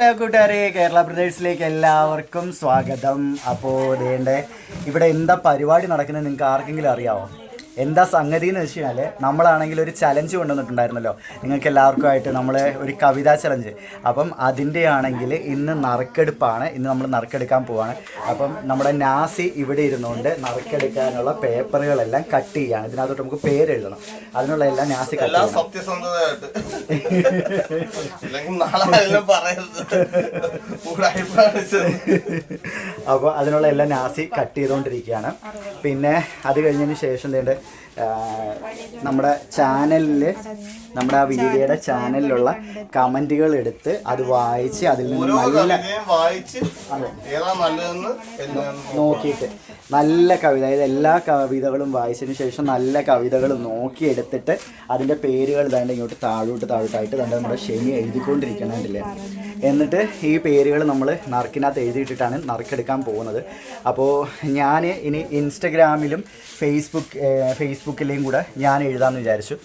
Hello കൂട്ടുകാരെ, കേരള ബ്രദേഴ്സിലേക്ക് എല്ലാവർക്കും സ്വാഗതം. അപ്പോൾ ഇവിടെ എന്താ പരിപാടി നടക്കുന്നത് നിങ്ങൾക്ക് ആർക്കെങ്കിലും അറിയാമോ? എന്താ സംഗതി എന്ന് വെച്ച് കഴിഞ്ഞാൽ നമ്മളാണെങ്കിൽ ഒരു ചലഞ്ച് കൊണ്ടുവന്നിട്ടുണ്ടായിരുന്നല്ലോ നിങ്ങൾക്ക് എല്ലാവർക്കുമായിട്ട്, നമ്മൾ ഒരു കവിതാ ചലഞ്ച്. അപ്പം അതിൻ്റെ ആണെങ്കിൽ ഇന്ന് നറുക്കെടുപ്പാണ്. ഇന്ന് നമ്മൾ നറുക്കെടുക്കാൻ പോവാണ്. അപ്പം നമ്മുടെ നാസി ഇവിടെ ഇരുന്നുകൊണ്ട് നറുക്കെടുക്കാനുള്ള പേപ്പറുകളെല്ലാം കട്ട് ചെയ്യുകയാണ്. ഇതിനകത്തോട്ട് നമുക്ക് പേരെഴുതണം. അതിനുള്ള എല്ലാം നാസി കട്ട് ചെയ്യണം. അപ്പോൾ അതിനുള്ള എല്ലാം നാസി കട്ട് ചെയ്തുകൊണ്ടിരിക്കുകയാണ്. പിന്നെ അത് കഴിഞ്ഞതിന് ശേഷം നമ്മുടെ ചാനലിൽ, നമ്മുടെ ആ വീഡിയോയുടെ ചാനലിലുള്ള കമൻറ്റുകൾ എടുത്ത് അത് വായിച്ച് അതിൽ നിന്ന് നോക്കിയിട്ട് നല്ല കവിത, അതായത് എല്ലാ കവിതകളും വായിച്ചതിന് ശേഷം നല്ല കവിതകൾ നോക്കിയെടുത്തിട്ട് അതിൻ്റെ പേരുകൾ ഇതാണ്ട് ഇങ്ങോട്ട് താഴോട്ടായിട്ട് നമ്മുടെ ഷെമി എഴുതിക്കൊണ്ടിരിക്കണമില്ലേ. എന്നിട്ട് ഈ പേരുകൾ നമ്മൾ നറുക്കിനകത്ത് എഴുതിയിട്ടിട്ടാണ് നറുക്കെടുക്കാൻ പോകുന്നത്. അപ്പോൾ ഞാൻ ഇനി ഇൻസ്റ്റഗ്രാമിലും ഫേസ്ബുക്കിലെയും കൂടെ ഞാൻ എഴുതാമെന്ന് വിചാരിച്ചു.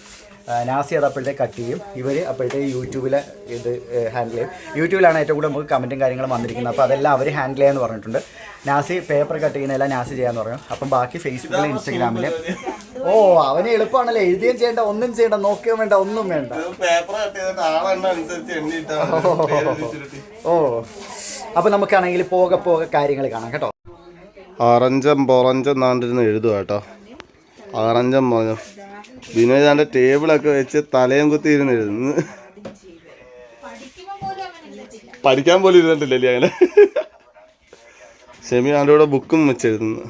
നാസി അത് അപ്പോഴത്തെ കട്ട് ചെയ്യും, ഇവർ അപ്പോഴത്തെ യൂട്യൂബിൽ ഇത് ഹാൻഡിൽ ചെയ്യും. യൂട്യൂബിലാണ് ഏറ്റവും കൂടുതൽ നമുക്ക് കമൻറ്റും കാര്യങ്ങളും വന്നിരിക്കുന്നത്. അപ്പോൾ അതെല്ലാം അവർ ഹാൻഡിൽ ചെയ്യാമെന്ന് പറഞ്ഞിട്ടുണ്ട്. നാസി പേപ്പർ കട്ട് ചെയ്യുന്നതെല്ലാം നാസി ചെയ്യാമെന്ന് പറഞ്ഞു. അപ്പം ബാക്കി ഫേസ്ബുക്കിലും ഇൻസ്റ്റഗ്രാമിൽ. ഓ, അവന് എളുപ്പമാണല്ലേ, എഴുതുകയും ചെയ്യേണ്ട, ഒന്നും ചെയ്യേണ്ട, നോക്കുകയും വേണ്ട, ഒന്നും വേണ്ട. ഓ, അപ്പോൾ നമുക്കാണെങ്കിൽ പോകെ കാര്യങ്ങൾ കാണാം കേട്ടോ. ആറഞ്ചം പൊറഞ്ചം നാണ്ടിരുന്ന് എഴുതുക കേട്ടോ. ആറഞ്ചം പറഞ്ഞു വിനോദാൻ്റെ ടേബിളൊക്കെ വെച്ച് തലയും കുത്തി ഇരുന്ന് എഴുതുന്നു. പഠിക്കാൻ പോലും ഇരുന്നിട്ടില്ലല്ലേ അങ്ങനെ. ഷെമി ആൻ്റെ കൂടെ ബുക്കും വെച്ചെഴുതുന്നു.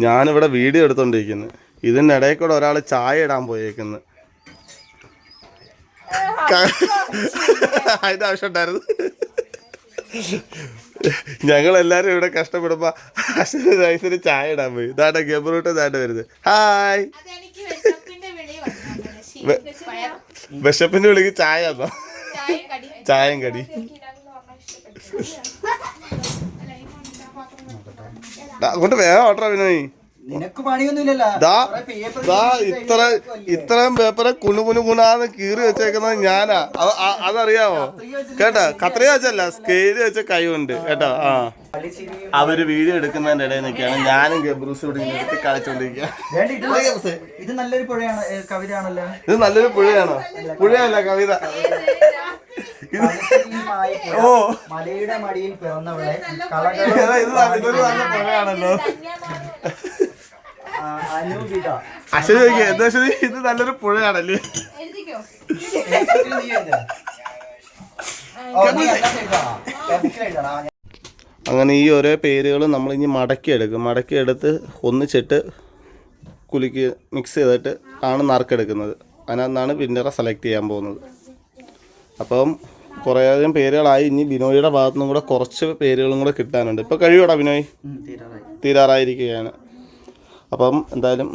ഞാനിവിടെ വീഡിയോ എടുത്തോണ്ടിരിക്കുന്നു. ഇതിൻ്റെ ഇടയിൽ കൂടെ ഒരാൾ ചായ ഇടാൻ പോയേക്കുന്നു. അതിൻ്റെ ആവശ്യം ഉണ്ടായിരുന്നു. ഞങ്ങളെല്ലാരും ഇവിടെ കഷ്ടപ്പെടുമ്പോ അശ്വന് ചായ ഇടാൻ പോയി. ഇതാണ്ട ഗബ്രൂട്ട് ഇതാണ്ട് വരുന്നത്. ഹായ്, വിശപ്പിന്റെ വിളിക്ക് ചായ തന്നോ? ചായയും കടി. അങ്ങോട്ട് വേഗം ഓർഡർ വിനോയ്. ഇത്രയും പേപ്പറെ കുണുകുണാന്ന് കീറി വെച്ചേക്കുന്നത് ഞാനാ. അതറിയാമോ കേട്ടോ? കത്രിക വെച്ചല്ല, സ്കെയില് വെച്ച കൈ ഉണ്ട് കേട്ടോ. ആ, അവര് വീഡിയോ എടുക്കുന്നതിന്റെ ഇടയിൽ നിൽക്കുകയാണ്. ഞാനും ഗബ്രൂസും ഇവിടെ നിർത്തി കളിച്ചോണ്ടിരിക്കുക. ഇത് നല്ലൊരു കവിതയാണല്ലോ. ഇത് നല്ലൊരു പുഴയാണോ? പുഴയല്ല, കവിത. ഓ, മലയുടെ മടിയിൽ പിറന്നവളെ ഇതൊരു നല്ല പുഴയാണല്ലോ. അശ്വതി എന്താ അശ്വതി, ഇത് നല്ലൊരു പുഴയാണല്ലേ? അങ്ങനെ ഈ ഓരോ പേരുകൾ നമ്മൾ ഇനി മടക്കിയെടുത്ത് ഒന്നിച്ചിട്ട് കുലുക്കി മിക്സ് ചെയ്തിട്ട് ആണ് നറുക്കെടുക്കുന്നത്. അതിനകത്താണ് വിന്നറെ സെലക്ട് ചെയ്യാൻ പോകുന്നത്. അപ്പം കുറേയധികം പേരുകളായി. ഇനി ബിനോയിയുടെ ഭാഗത്തു നിന്നും കൂടെ കുറച്ച് പേരുകളും കൂടെ കിട്ടാനുണ്ട്. ഇപ്പോൾ കഴിയൂടാ ബിനോയ്? തീരാറായിരിക്കുകയാണ്. അപ്പം എന്തായാലും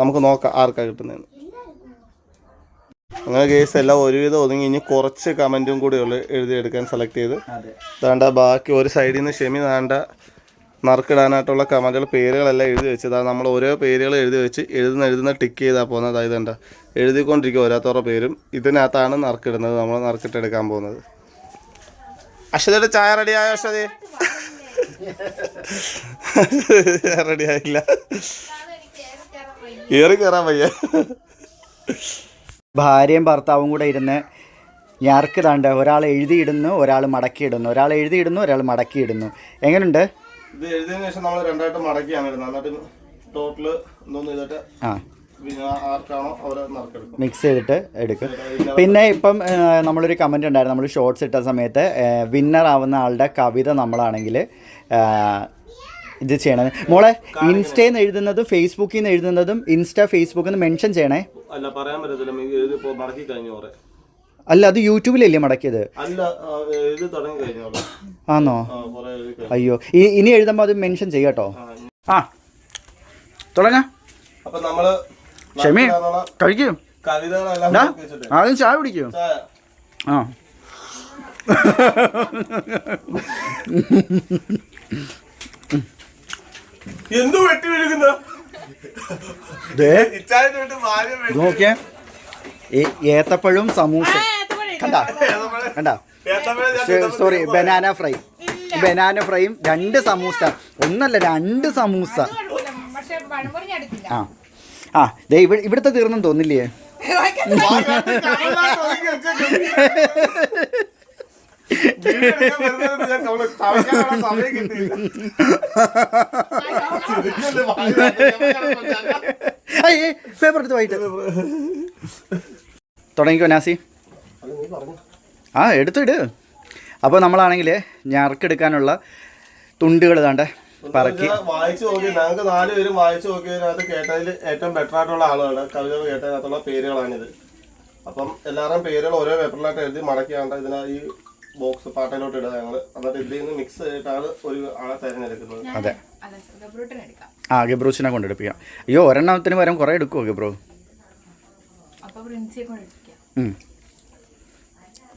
നമുക്ക് നോക്കാം ആർക്കാണ് കിട്ടുന്നതെന്ന്. അങ്ങനെ കേസ് എല്ലാം ഒരുവിധം ഒതുങ്ങി. ഇനി കുറച്ച് കമൻറ്റും കൂടി എഴുതിയെടുക്കാൻ സെലക്ട് ചെയ്ത് വേണ്ട. ബാക്കി ഒരു സൈഡിൽ നിന്ന് ഷെമി വേണ്ട നറുക്കിടാനായിട്ടുള്ള കമൻറ്റുകൾ പേരുകളെല്ലാം എഴുതി വെച്ച്. അതായത് നമ്മൾ ഓരോ പേരുകൾ എഴുതി വെച്ച് എഴുതുന്ന ടിക്ക് ചെയ്താൽ പോകുന്നത്. അതായത് എന്താ എഴുതിക്കൊണ്ടിരിക്കുക ഓരോരുത്തരുടെ പേരും. ഇതിനകത്താണ് നറുക്കിടുന്നത്, നമ്മൾ നറുക്കിട്ടെടുക്കാൻ പോകുന്നത്. അശ്വതിയുടെ ചായ റെഡിയായോ? അശ്വതി റെഡിയായില്ല, ഏറി കയറാൻ വയ്യ. ഭാര്യയും ഭർത്താവും കൂടെ ഇരുന്ന് ഞാർക്ക് താണ്ട് ഒരാൾ എഴുതിയിടുന്നു, ഒരാൾ മടക്കിയിടുന്നു, ഒരാൾ എഴുതിയിടുന്നു, ഒരാൾ മടക്കിയിടുന്നു. എങ്ങനെയുണ്ട്? ഇത് എഴുതിയതിനു ശേഷം നമ്മൾ രണ്ടായിട്ട് മടക്കിയാണ് ഇടുന്നത്. എന്നിട്ട് ടോട്ടല് എന്തോന്ന് ചെയ്തിട്ട് ആർക്കാണോ അവരെ നറുക്കെടുക്കും, മിക്സ് ചെയ്തിട്ട് എടുക്കും. പിന്നെ ഇപ്പം നമ്മളൊരു കമൻറ്റ് ഉണ്ടായിരുന്നു, നമ്മൾ ഷോർട്സ് ഇട്ട സമയത്ത് വിന്നർ ആവുന്ന ആളുടെ കവിത നമ്മളാണെങ്കിൽ ഇത് ചെയ്യണത്. മോളെ, ഇൻസ്റ്റയിൽ നിന്ന് എഴുതുന്നതും ഫേസ്ബുക്കിൽ നിന്ന് എഴുതുന്നതും ഫേസ്ബുക്കിൽ നിന്ന് മെൻഷൻ ചെയ്യണേ. അല്ല, പറയാൻ പറ്റത്തില്ല. അല്ല, അത് യൂട്യൂബിലല്ലേ മടക്കിയത്? ആണോ? അയ്യോ, ഇനി എഴുതുമ്പോൾ അത് മെൻഷൻ ചെയ്യാട്ടോ. ആ, തുടങ്ങാം. ക്ഷമി കഴിക്കും. ആദ്യം ചായ കുടിക്കും. ആ, എന്തു വെട്ടി വീഴുന്ന നോക്കിയേ, ഏത്തപ്പഴവും സമൂസ കണ്ട സോറി, ബനാന ഫ്രൈയും 2 സമൂസ. ഒന്നല്ല 2 സമൂസ. ആ ദേ ഇവിടുത്തെ തീർന്നും തോന്നില്ലേ? പേപ്പർ എടുത്ത് വായിട്ട് തുടങ്ങിക്കോ നാസി. ആ എടുത്തിട്. അപ്പോൾ നമ്മളാണെങ്കിൽ ഞറക്കെടുക്കാനുള്ള തുണ്ടുകൾ താണ്ടെ പറക്കി വായിച്ചു നോക്കി. ഞങ്ങൾക്ക് 4 പേരും വായിച്ചു നോക്കിയതിനകത്ത് കേട്ടതിൽ ഏറ്റവും ബെറ്റർ ആയിട്ടുള്ള ആളുകളുടെ കവിതകൾ കേട്ടതിനകത്തുള്ള പേരുകളാണിത്. അപ്പം എല്ലാവരുടെയും പേരുകൾ ഓരോ പേപ്പറിലായിട്ട് എഴുതി മടക്കിയാണ്ട് ഈ ബോക്സ് പാട്ടയിലോട്ട് ഇടുക ഞങ്ങൾ. എന്നിട്ട് ഇതിൽ നിന്ന് മിക്സ് ചെയ്തിട്ടാണ് ഒരു ആളെ തിരഞ്ഞെടുക്കുന്നത്. അതെ, ആ ഗബ്രൂസിനെ കൊണ്ടെടുപ്പിക്കാം. അയ്യോ, ഒരെണ്ണത്തിന് പകരം കുറേ എടുക്കുമോ ഗബ്രോ?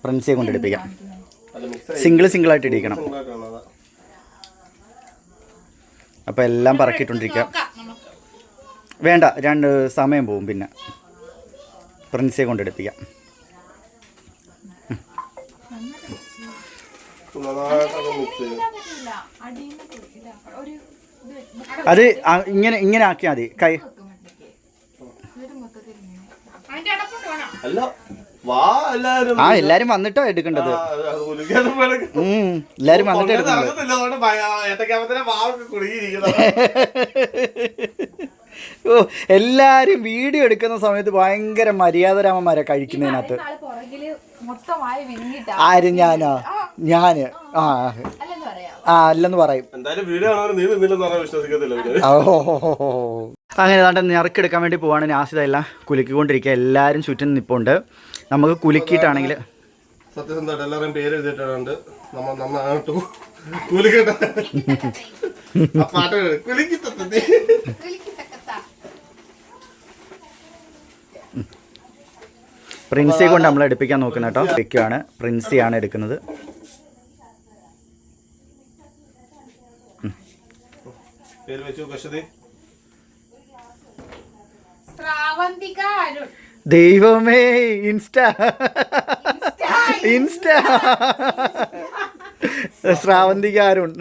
പ്രിൻസിയെ കൊണ്ടെടുപ്പിക്കാം. സിംഗിളായിട്ട് ഇടിക്കണം. അപ്പോൾ എല്ലാം പറക്കിയിട്ടോണ്ടിരിക്കാം. വേണ്ട, 2 സമയം പോവും. പിന്നെ പ്രിൻസിയെ കൊണ്ടെടുപ്പിക്കാം. അത് ഇങ്ങനെ ആക്കിയാൽ മതി. കൈ എല്ലാരും വന്നിട്ടോ എടുക്കേണ്ടത്. എല്ലാരും വന്നിട്ട് എടുക്കുന്നത്. ഓ, എല്ലാരും വീഡിയോ എടുക്കുന്ന സമയത്ത് ഭയങ്കര മര്യാദരാമന്മാരാ കഴിക്കുന്നതിനകത്ത്. ആര്? ഞാന് അല്ലെന്ന് പറയും. അങ്ങനെ ഏതാണ്ട് നിറക്കെടുക്കാൻ വേണ്ടി പോവാണ്. നാസിത എല്ലാം കുലുക്കിക്കൊണ്ടിരിക്കുക. എല്ലാവരും ചുറ്റും നിൽപ്പുണ്ട്. നമുക്ക് കുലുക്കിയിട്ടാണെങ്കിൽ സത്യസന്ധമായിട്ട് എല്ലാവരും പേര് എഴുതിയിട്ടുണ്ട്. പ്രിൻസിയെ കൊണ്ട് നമ്മൾ എടുപ്പിക്കാൻ നോക്കുന്ന കേട്ടോ. എടുക്കുകയാണ്, പ്രിൻസിയാണ് എടുക്കുന്നത്. ദൈവമേ, ഇൻസ്റ്റ ശ്രാവന്തിക അരുൺ.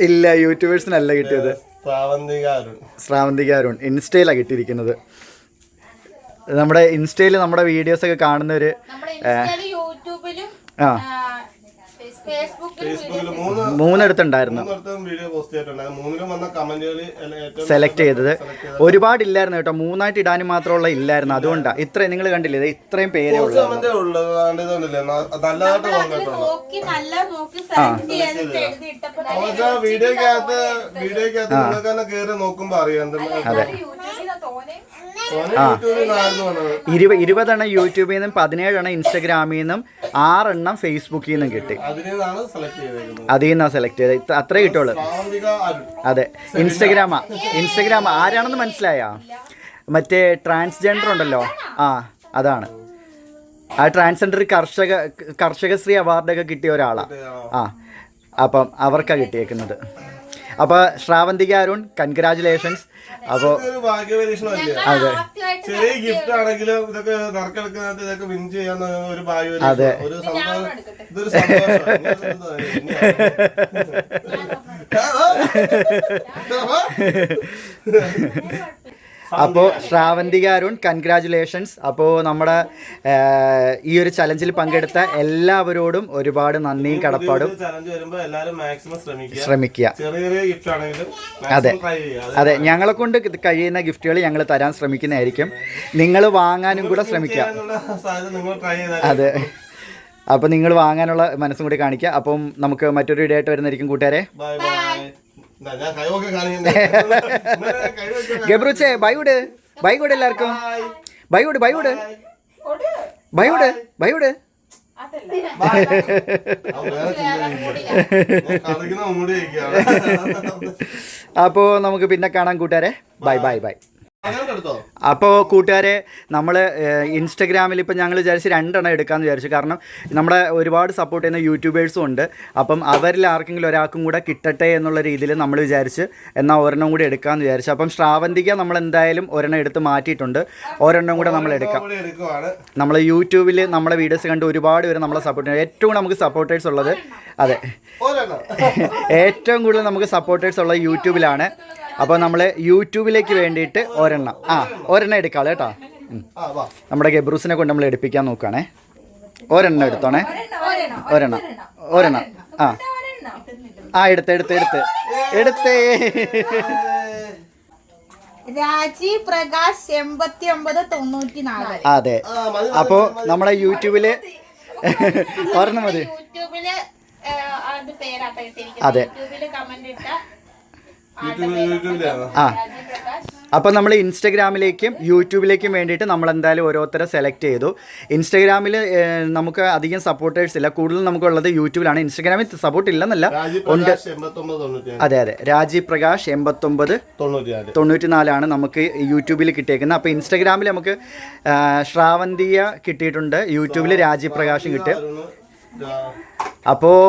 ഇല്ല, യൂട്യൂബേഴ്സിനല്ല കിട്ടിയത്. ശ്രാവന്തിക അരുൺ ഇൻസ്റ്റയിലാണ് കിട്ടിയിരിക്കുന്നത്. നമ്മുടെ ഇൻസ്റ്റയിൽ നമ്മുടെ വീഡിയോസ് ഒക്കെ കാണുന്നവര് മൂന്നിടത്തുണ്ടായിരുന്നു സെലക്ട് ചെയ്തത്. ഒരുപാടില്ലായിരുന്നു കേട്ടോ, 3ആയിട്ട് ഇടാനും മാത്രമുള്ള ഇല്ലായിരുന്നു. അതുകൊണ്ടാണ് ഇത്രയും നിങ്ങൾ കണ്ടില്ലേ, ഇത്രയും പേരേ ഉള്ളൂ. നോക്കുമ്പോ അറിയാം. അതെ, 20 എണ്ണം യൂട്യൂബിൽ നിന്നും 17 എണ്ണം ഇൻസ്റ്റഗ്രാമിൽ നിന്നും 6 എണ്ണം ഫേസ്ബുക്കിൽ നിന്നും കിട്ടി. അതിൽ നിന്നാണ് സെലക്ട് ചെയ്തത്. അത്രേ കിട്ടുള്ളൂ. അതെ, ഇൻസ്റ്റഗ്രാം ആരാണെന്ന് മനസ്സിലായാ? മറ്റേ ട്രാൻസ്ജെൻഡർ ഉണ്ടല്ലോ, അതാണ്. ആ ട്രാൻസ്ജെൻഡർ കർഷകശ്രീ അവാർഡൊക്കെ കിട്ടിയ ഒരാളാണ്. അപ്പം അവർക്കാണ് കിട്ടിയേക്കുന്നത്. അപ്പോൾ ശ്രാവന്തിക അരുൺ, കൺഗ്രാജുലേഷൻസ്. അപ്പോൾ അതെ, ചെറിയ ഗിഫ്റ്റ് ആണെങ്കിലും ഇതൊക്കെ നറുക്കെടുക്കുന്നത് ഇതൊക്കെ വിൻ ചെയ്യാൻ ഒരു ഭാഗ്യം. അതെ, ഒരു സന്തോഷം. ഇതൊരു സന്തോഷം. അപ്പോൾ ശ്രാവന്തിക അരുൺ, കൺഗ്രാജുലേഷൻസ്. അപ്പോൾ നമ്മുടെ ഈ ഒരു ചലഞ്ചിൽ പങ്കെടുത്ത എല്ലാവരോടും ഒരുപാട് നന്ദിയും കടപ്പാടും. ശ്രമിക്കുക. അതെ, ഞങ്ങളെ കൊണ്ട് കഴിയുന്ന ഗിഫ്റ്റുകൾ ഞങ്ങൾ തരാൻ ശ്രമിക്കുന്നതായിരിക്കും. നിങ്ങൾ വാങ്ങാനും കൂടെ ശ്രമിക്കുക. അതെ, അപ്പോൾ നിങ്ങൾ വാങ്ങാനുള്ള മനസ്സും കൂടി കാണിക്കുക. അപ്പം നമുക്ക് മറ്റൊരു വീഡിയോ ആയിട്ട് വരുന്നതായിരിക്കും കൂട്ടുകാരെ. ഗബ്രുച്ചേ ബൈവിട് എല്ലാവർക്കും. ബൈവിട് അപ്പോൾ നമുക്ക് പിന്നെ കാണാൻ കൂട്ടുകാരെ. ബൈ. അപ്പോൾ കൂട്ടുകാരെ നമ്മൾ ഇൻസ്റ്റഗ്രാമിൽ ഇപ്പം ഞങ്ങൾ വിചാരിച്ച് 2 എണ്ണം എടുക്കാമെന്ന് വിചാരിച്ചു. കാരണം നമ്മുടെ ഒരുപാട് സപ്പോർട്ട് ചെയ്യുന്ന യൂട്യൂബേഴ്സും ഉണ്ട്. അപ്പം അവരിൽ ആർക്കെങ്കിലും ഒരാൾക്കും കൂടെ കിട്ടട്ടെ എന്നുള്ള രീതിയിൽ നമ്മൾ വിചാരിച്ച് എന്നാൽ ഒരെണ്ണം കൂടി എടുക്കാമെന്ന് വിചാരിച്ചു. അപ്പം ശ്രാവന്തിക നമ്മൾ എന്തായാലും ഒരെണ്ണം എടുത്ത് മാറ്റിയിട്ടുണ്ട്. ഒരെണ്ണം കൂടെ നമ്മൾ എടുക്കാം. നമ്മൾ യൂട്യൂബിൽ നമ്മളെ വീഡിയോസ് കണ്ട് ഒരുപാട് പേര് നമ്മളെ സപ്പോർട്ട് ചെയ്യുന്നത്. ഏറ്റവും കൂടുതൽ നമുക്ക് സപ്പോർട്ടേഴ്സ് ഉള്ളത് അതെ ഏറ്റവും കൂടുതൽ നമുക്ക് സപ്പോർട്ടേഴ്സ് ഉള്ളത് യൂട്യൂബിലാണ്. അപ്പോൾ നമ്മൾ യൂട്യൂബിലേക്ക് വേണ്ടിയിട്ട് ഒരെണ്ണം എടുക്കാം കേട്ടോ. നമ്മുടെ ഗബ്രൂസിനെ കൊണ്ട് നമ്മൾ എടുപ്പിക്കാൻ നോക്കുകയാണേ. ഒരെണ്ണം എടുത്തോണേ. ഒരെണ്ണം എടുത്തേ രാജീവ് പ്രകാശ് 8994. അതെ. അപ്പോൾ നമ്മുടെ യൂട്യൂബില് ഒരെണ്ണം മതി. അതെ. അപ്പോൾ നമ്മൾ ഇൻസ്റ്റഗ്രാമിലേക്കും യൂട്യൂബിലേക്കും വേണ്ടിയിട്ട് നമ്മൾ എന്തായാലും ഓരോരുത്തരെ സെലക്ട് ചെയ്തു. ഇൻസ്റ്റഗ്രാമിൽ നമുക്ക് അധികം സപ്പോർട്ടേഴ്സ് ഇല്ല. കൂടുതൽ നമുക്കുള്ളത് യൂട്യൂബിലാണ്. ഇൻസ്റ്റഗ്രാമിൽ സപ്പോർട്ട് ഇല്ലെന്നല്ല, ഉണ്ട്. അതെ രാജീവ് പ്രകാശ് 8994 നമുക്ക് യൂട്യൂബിൽ കിട്ടിയേക്കുന്നത്. അപ്പോൾ ഇൻസ്റ്റഗ്രാമിൽ നമുക്ക് ശ്രാവന്തിയ കിട്ടിയിട്ടുണ്ട്, യൂട്യൂബിൽ രാജീവ് പ്രകാശും കിട്ടും. അപ്പോൾ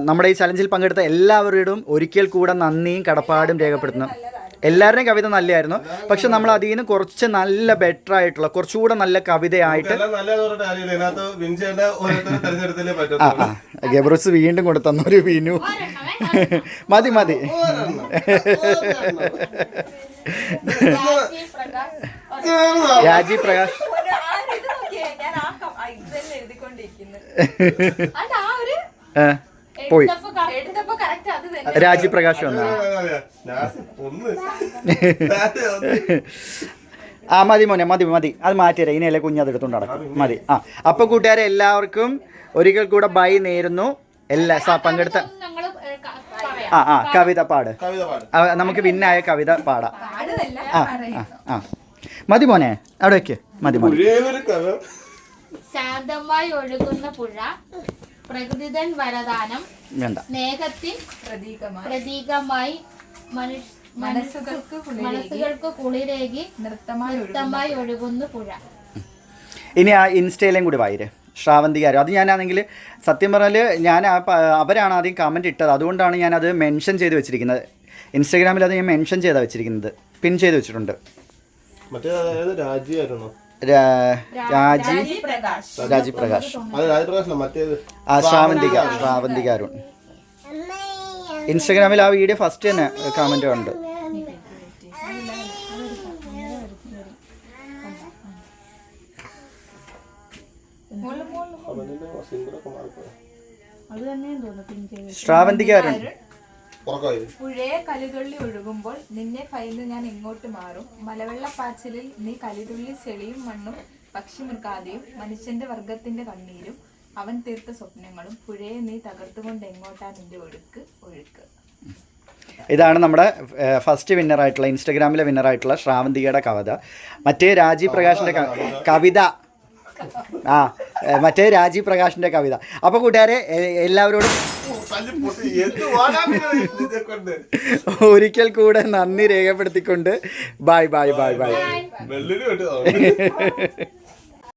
നമ്മുടെ ഈ ചലഞ്ചിൽ പങ്കെടുത്ത എല്ലാവരോടും ഒരിക്കൽ കൂടെ നന്ദിയും കടപ്പാടും രേഖപ്പെടുത്തുന്നു. എല്ലാവരുടെയും കവിത നല്ലതായിരുന്നു. പക്ഷെ നമ്മൾ അതിൽ നിന്ന് കുറച്ച് നല്ല ബെറ്റർ ആയിട്ടുള്ള കുറച്ചുകൂടെ നല്ല കവിതയായിട്ട് ഗബ്രൂസ് വീണ്ടും കൊണ്ടു തന്നൊരു വിനു. മതി രാജീവ് പ്രകാശ് പോയി. രാജീവ് പ്രകാശ് വന്ന മതി മോനെ മതി അത് മാറ്റിയരാ. ഇനിയല്ലേ കുഞ്ഞത് എടുത്തോണ്ട് നടക്കും. മതി. അപ്പൊ കൂട്ടുകാരെ എല്ലാവർക്കും ഒരിക്കൽ കൂടെ ബൈ നേരുന്നു. പങ്കെടുത്ത കവിത പാട്. നമുക്ക് വിന്നായ കവിത പാടാം. മതി മോനെ അവിടെ വെക്ക്. മതി. ശാന്തമായി ഒഴുകുന്ന പുഴ, പ്രകൃതിതൻ വരദാനം, സ്നേഹത്തിൻ പ്രതീകമായി മനസ്സുകൾക്ക് കുളിരേകി നൃത്തമായി ഒഴുകുന്ന പുഴ. ഇനി ആ ഇൻസ്റ്റയിലേയും കൂടി വായിരേ ശ്രാവന്തികാരും. അത് ഞാനാണെങ്കിൽ സത്യം പറഞ്ഞാൽ അവരാണ് ആദ്യം കമൻറ്റ് ഇട്ടത്. അതുകൊണ്ടാണ് ഞാനത് മെൻഷൻ ചെയ്ത് വെച്ചിരിക്കുന്നത്. ഇൻസ്റ്റാഗ്രാമിൽ അത് ഞാൻ മെൻഷൻ ചെയ്താണ് വെച്ചിരിക്കുന്നത്, പിൻ ചെയ്ത് വെച്ചിട്ടുണ്ട്. രാജീവ് പ്രകാശ് ശ്രാവന്തിക അരുൺ. ഇൻസ്റ്റാഗ്രാമിൽ ആ വീഡിയോ ഫസ്റ്റ് തന്നെ കമന്റ് ഉണ്ട്. ശ്രാവന്തിക അരുൺ. പുഴയെ കലിതുള്ളി ഒഴുകുമ്പോൾ നിന്നെ ഭയന്ന് ഞാൻ എങ്ങോട്ട് മാറും. മലവെള്ളപ്പാച്ചിലിൽ നീ കലിതുള്ളി ചെളിയും മണ്ണും പക്ഷിമൃഗാദിയും മനുഷ്യന്റെ വർഗത്തിന്റെ കണ്ണീരും അവൻ തീർത്ത സ്വപ്നങ്ങളും. പുഴയെ നീ തകർത്തുകൊണ്ട് എങ്ങോട്ടാ നിന്റെ ഒഴുക്ക്. ഇതാണ് നമ്മുടെ ഫസ്റ്റ് വിന്നറായിട്ടുള്ള ഇൻസ്റ്റഗ്രാമിലെ വിന്നറായിട്ടുള്ള ശ്രാവന്തികയുടെ കവിത. മറ്റേ രാജീവ് പ്രകാശിന്റെ കവിത. മറ്റേ രാജീവ് പ്രകാശിന്റെ കവിത. അപ്പോൾ കൂട്ടുകാരെ എല്ലാവരോടും ഒരിക്കൽ കൂടെ നന്ദി രേഖപ്പെടുത്തിക്കൊണ്ട് ബൈ.